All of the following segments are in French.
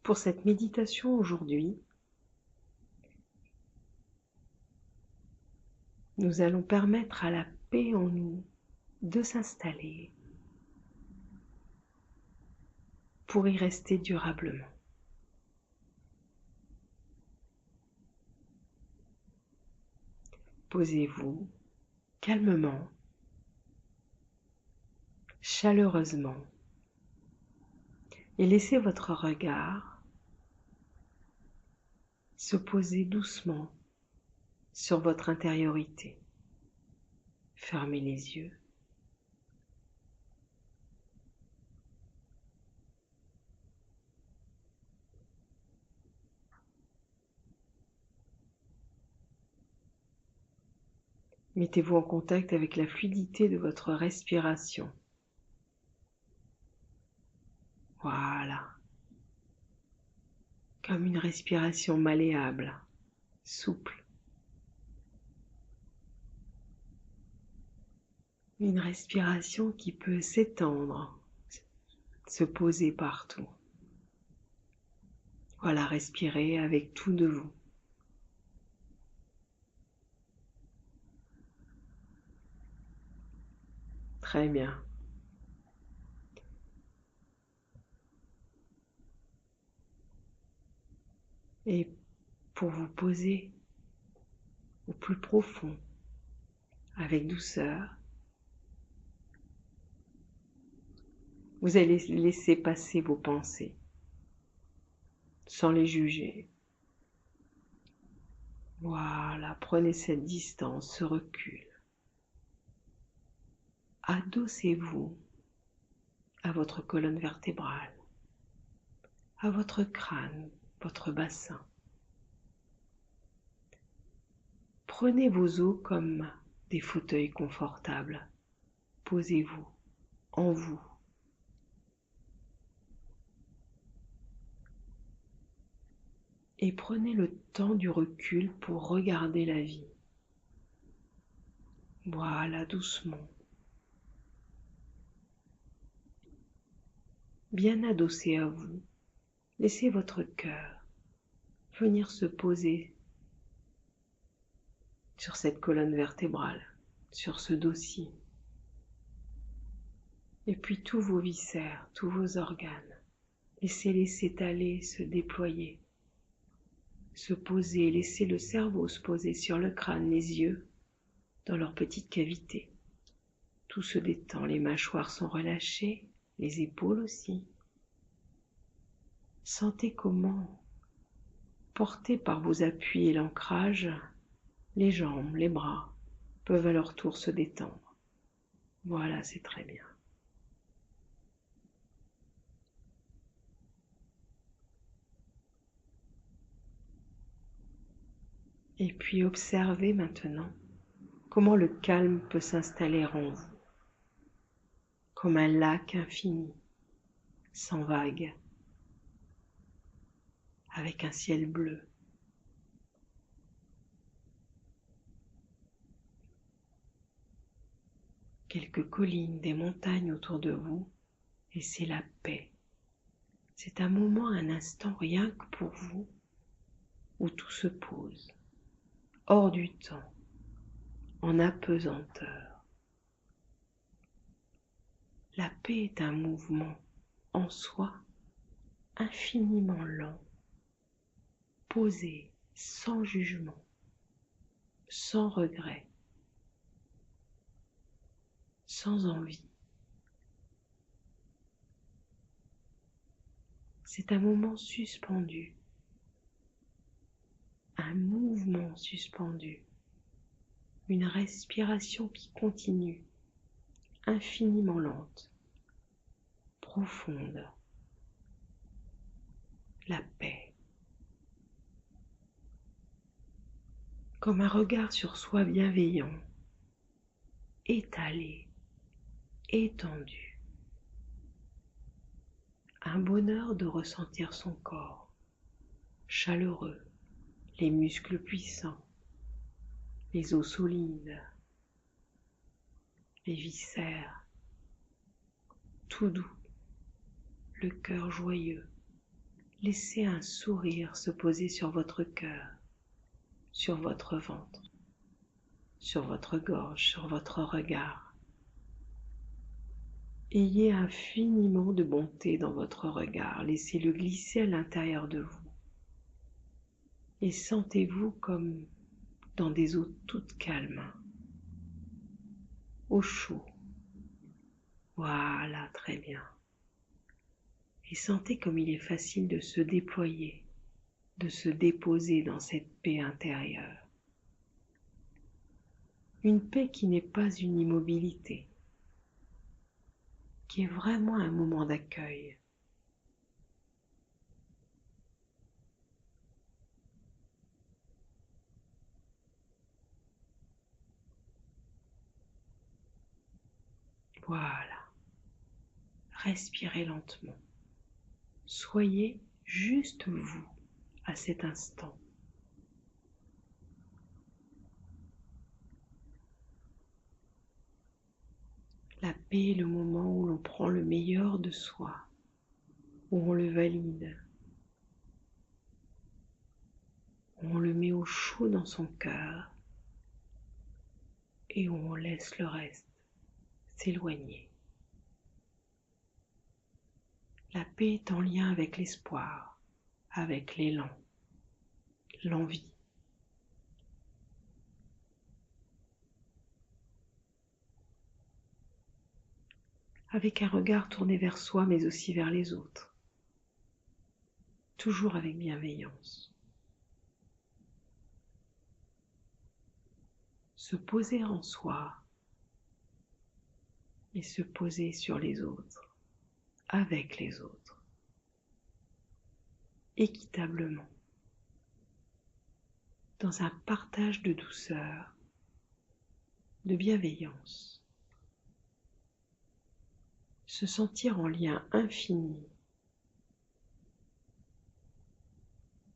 Pour cette méditation aujourd'hui, nous allons permettre à la paix en nous de s'installer pour y rester durablement. Posez-vous calmement, chaleureusement et laissez votre regard se poser doucement sur votre intériorité. Fermez les yeux. Mettez-vous en contact avec la fluidité de votre respiration. Voilà. Comme une respiration malléable, souple. Une respiration qui peut s'étendre, se poser partout. Voilà, respirez avec tout de vous. Très bien. Et pour vous poser au plus profond, avec douceur, vous allez laisser passer vos pensées, sans les juger. Voilà, prenez cette distance, ce recul. Adossez-vous à votre colonne vertébrale, à votre crâne, votre bassin. Prenez vos os comme des fauteuils confortables. Posez-vous en vous. Et prenez le temps du recul pour regarder la vie. Voilà, doucement. Bien adossé à vous, laissez votre cœur venir se poser sur cette colonne vertébrale, sur ce dossier. Et puis tous vos viscères, tous vos organes, laissez-les s'étaler, se déployer, se poser, laissez le cerveau se poser sur le crâne, les yeux dans leur petite cavité. Tout se détend, les mâchoires sont relâchées, les épaules aussi. Sentez comment, portés par vos appuis et l'ancrage, les jambes, les bras peuvent à leur tour se détendre. Voilà, c'est très bien. Et puis observez maintenant comment le calme peut s'installer en vous, comme un lac infini, sans vagues, avec un ciel bleu. Quelques collines, des montagnes autour de vous, et c'est la paix. C'est un moment, un instant, rien que pour vous, où tout se pose, hors du temps, en apesanteur. La paix est un mouvement en soi infiniment lent, posé, sans jugement, sans regret, sans envie. C'est un moment suspendu, un mouvement suspendu, une respiration qui continue, infiniment lente, profonde, la paix. Comme un regard sur soi bienveillant, étalé, étendu. Un bonheur de ressentir son corps, chaleureux, les muscles puissants, les os solides, les viscères, tout doux, le cœur joyeux, Laissez un sourire se poser sur votre cœur, sur votre ventre, sur votre gorge, sur votre regard. Ayez infiniment de bonté dans votre regard, laissez-le glisser à l'intérieur de vous. Et sentez-vous comme dans des eaux toutes calmes, au chaud. Voilà, très bien. Et sentez comme il est facile de se déployer, de se déposer dans cette paix intérieure. Une paix qui n'est pas une immobilité, qui est vraiment un moment d'accueil. Voilà. Respirez lentement. Soyez juste vous à cet instant. La paix est le moment où l'on prend le meilleur de soi, où on le valide, où on le met au chaud dans son cœur et où on laisse le reste s'éloigner. La paix est en lien avec l'espoir, avec l'élan, l'envie. Avec un regard tourné vers soi mais aussi vers les autres, toujours avec bienveillance. Se poser en soi et se poser sur les autres, avec les autres, équitablement, dans un partage de douceur, de bienveillance. Se sentir en lien infini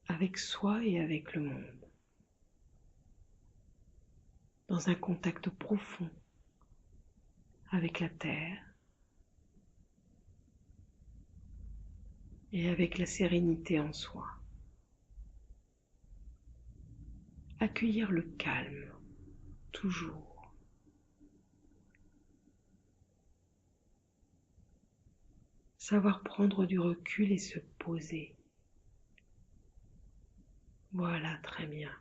avec soi et avec le monde, dans un contact profond avec la terre et avec la sérénité en soi. Accueillir le calme, toujours. Savoir prendre du recul et se poser. Voilà, très bien.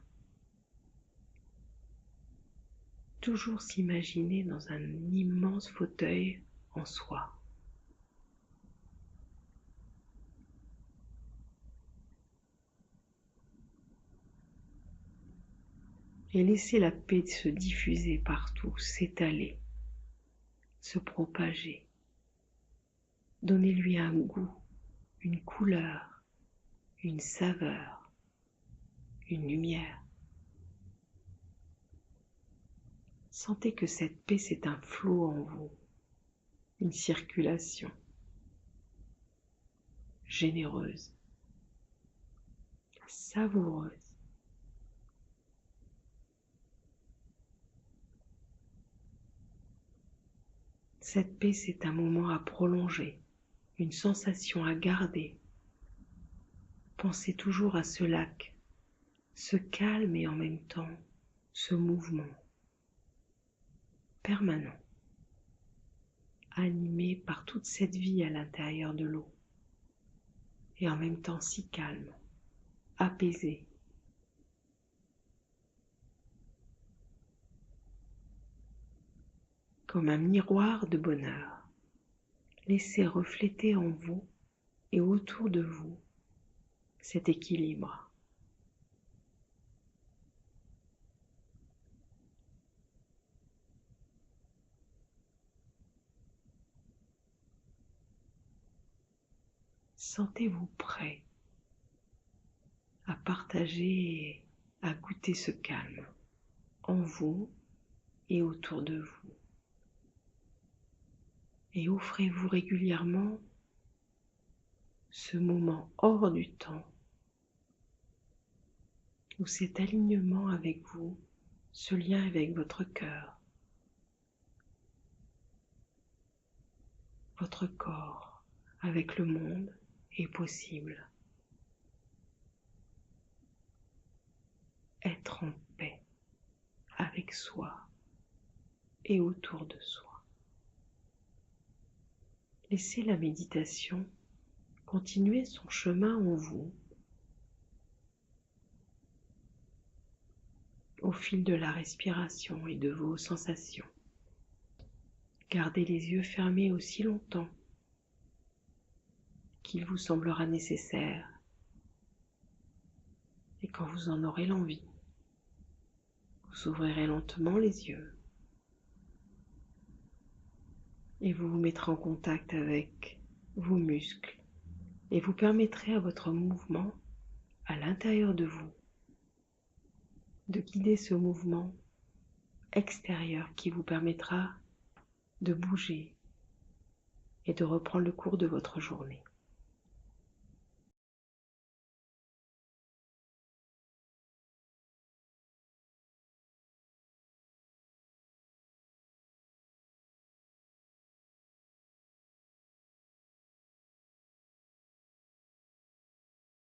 Toujours s'imaginer dans un immense fauteuil en soi. Et laisser la paix se diffuser partout, s'étaler, se propager. Donnez-lui un goût, une couleur, une saveur, une lumière. Sentez que cette paix, c'est un flot en vous, une circulation généreuse, savoureuse. Cette paix, c'est un moment à prolonger, une sensation à garder. Pensez toujours à ce lac, ce calme et en même temps ce mouvement permanent, animé par toute cette vie à l'intérieur de l'eau, et en même temps si calme, apaisé. Comme un miroir de bonheur, laissez refléter en vous et autour de vous cet équilibre. Sentez-vous prêt à partager et à goûter ce calme en vous et autour de vous. Et offrez-vous régulièrement ce moment hors du temps où cet alignement avec vous, ce lien avec votre cœur, votre corps avec le monde est possible. être en paix avec soi et autour de soi. Laissez la méditation continuer son chemin en vous au fil de la respiration et de vos sensations. Gardez les yeux fermés aussi longtemps qu'il vous semblera nécessaire, et quand vous en aurez l'envie, vous ouvrirez lentement les yeux et vous vous mettrez en contact avec vos muscles et vous permettrez à votre mouvement à l'intérieur de vous de guider ce mouvement extérieur qui vous permettra de bouger et de reprendre le cours de votre journée.